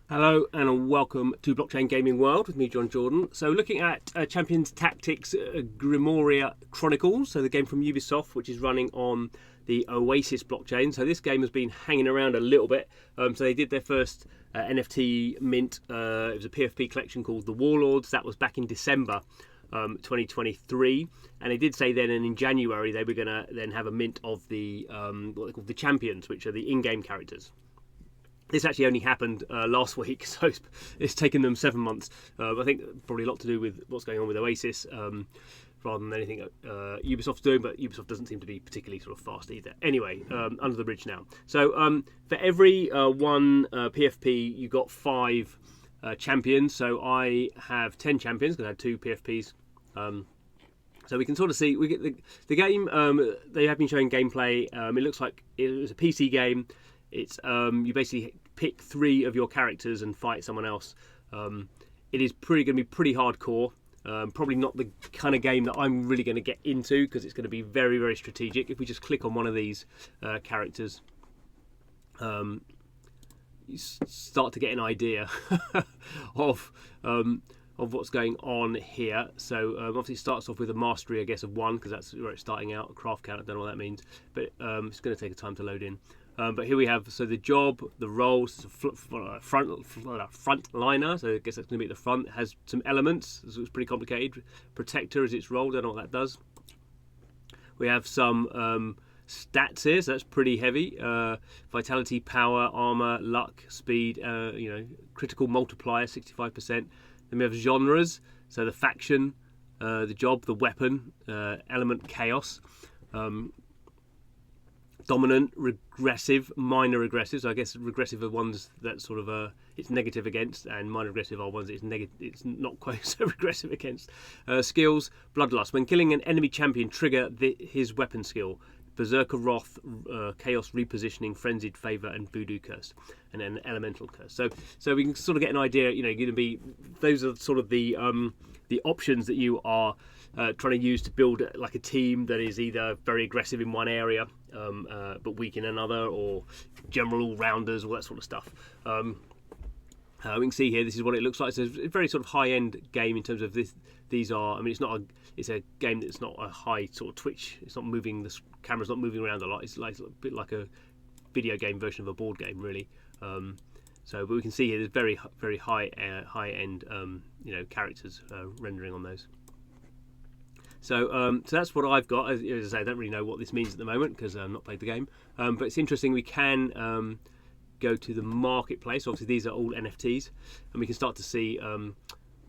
Hello and welcome to Blockchain Gaming World with me, John Jordan. So looking at Champions Tactics Grimoria Chronicles, so the game from Ubisoft, which is running on the Oasis blockchain. So this game has been hanging around a little bit. So they did their first NFT mint. It was a PFP collection called The Warlords. That was back in December 2023, and they did say then, and in January they were going to then have a mint of the what they call the champions, which are the in-game characters. This actually only happened last week, so it's taken them 7 months. I think probably a lot to do with what's going on with Oasis rather than anything Ubisoft's doing, but Ubisoft doesn't seem to be particularly sort of fast either. Anyway, under the bridge now. So for every one PFP, you got 5 champions. So I have 10 champions because I had 2 PFPs. So we can sort of see we get the game. They have been showing gameplay. It looks like it was a PC game. It's you basically pick 3 of your characters and fight someone else. It is going to be pretty hardcore. Probably not the kind of game that I'm really going to get into because it's going to be very, very strategic. If we just click on one of these characters, you start to get an idea of what's going on here. So obviously it starts off with a mastery, I guess, of 1 because that's where it's starting out. A craft count, I don't know what that means, but it's going to take a time to load in. But here we have, so the job, the roles, front liner, so I guess that's going to be at the front. It has some elements, so it's pretty complicated. Protector is its role, don't know what that does. We have some stats here, so that's pretty heavy. Vitality, power, armor, luck, speed, critical multiplier, 65%. Then we have genres, so the faction, the job, the weapon, element, chaos. Dominant, regressive, minor regressive. So I guess regressive are ones that sort of it's negative against, and minor regressive are ones it's not quite so regressive against. Skills: Bloodlust. When killing an enemy champion, trigger his weapon skill. Berserker Wrath, Chaos Repositioning, Frenzied Favor, and Voodoo Curse, and then Elemental Curse. So we can sort of get an idea. You're going to be, those are sort of the options that you are trying to use to build like a team that is either very aggressive in one area but weak in another, or general all-rounders, all that sort of stuff. We can see here, this is what it looks like. So it's a very sort of high-end game in terms of this. These are, I mean, it's a game that's not a high sort of twitch. It's not moving, the camera's not moving around a lot. It's like a bit like a video game version of a board game, really. But we can see here there's very, very high-end, characters rendering on those. So that's what I've got. As I say, I don't really know what this means at the moment because I've not played the game. But it's interesting. We can go to the marketplace. Obviously, these are all NFTs, and we can start to see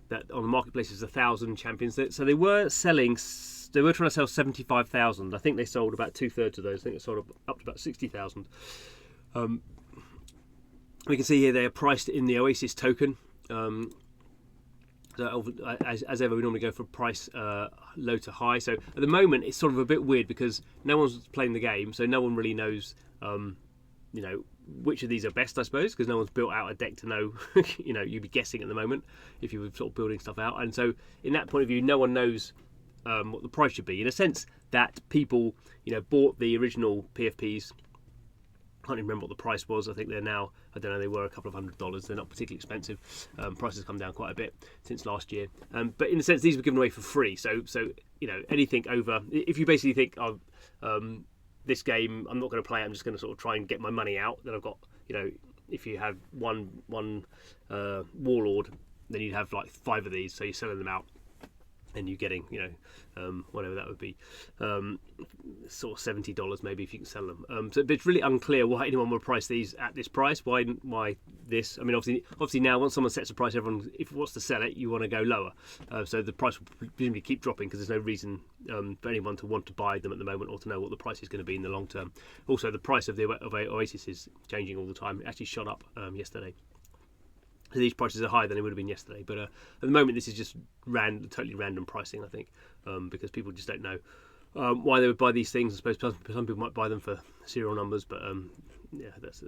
that on the marketplace there's 1,000 champions. So they were trying to sell 75,000. I think they sold about 2/3 of those. I think they sold up to about 60,000. We can see here they are priced in the Oasis token. So as ever, we normally go for price low to high. So at the moment, it's sort of a bit weird because no one's playing the game, so no one really knows, which of these are best, I suppose, because no one's built out a deck to know. You'd be guessing at the moment if you were sort of building stuff out. And so, in that point of view, no one knows what the price should be. In a sense, that people, bought the original PFPs. I can't even remember what the price was. I think they're now, I don't know, they were a couple of $100s. They're not particularly expensive. Prices come down quite a bit since last year. But in a sense, these were given away for free. So anything over, if you basically think of this game, I'm not going to play it, I'm just going to sort of try and get my money out, then I've got, if you have one Warlord, then you'd have like 5 of these. So you're selling them out. And you're getting, whatever that would be, sort of $70 maybe if you can sell them. So it's really unclear why anyone would price these at this price. Why this? I mean, obviously now once someone sets a price, everyone, if it wants to sell it, you want to go lower. So the price will presumably keep dropping because there's no reason for anyone to want to buy them at the moment or to know what the price is going to be in the long term. Also, the price of Oasis is changing all the time. It actually shot up yesterday. So these prices are higher than they would have been yesterday, but at the moment this is just totally random pricing, I think, because people just don't know why they would buy these things. I suppose some people might buy them for serial numbers, but that's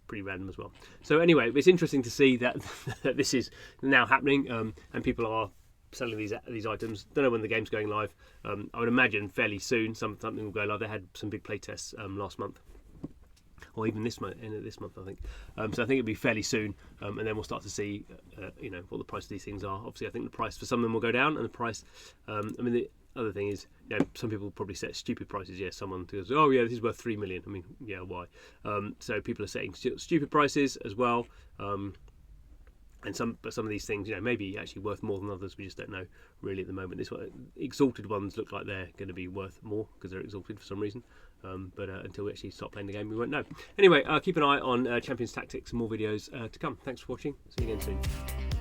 pretty random as well. So anyway, it's interesting to see that this is now happening, and people are selling these items. Don't know when the game's going live. I would imagine fairly soon something will go live. They had some big play tests last month. or even this month, end of this month, I think. So I think it'll be fairly soon, and then we'll start to see, what the price of these things are. Obviously, I think the price for some of them will go down, and the price. The other thing is, some people probably set stupid prices. Yeah, someone goes, "Oh yeah, this is worth 3 million." I mean, yeah, why? So people are setting stupid prices as well. And some of these things, maybe actually worth more than others. We just don't know really at the moment. This one, exalted ones look like they're going to be worth more because they're exalted for some reason. But until we actually start playing the game, we won't know. Anyway, keep an eye on Champions Tactics and more videos to come. Thanks for watching. See you again soon.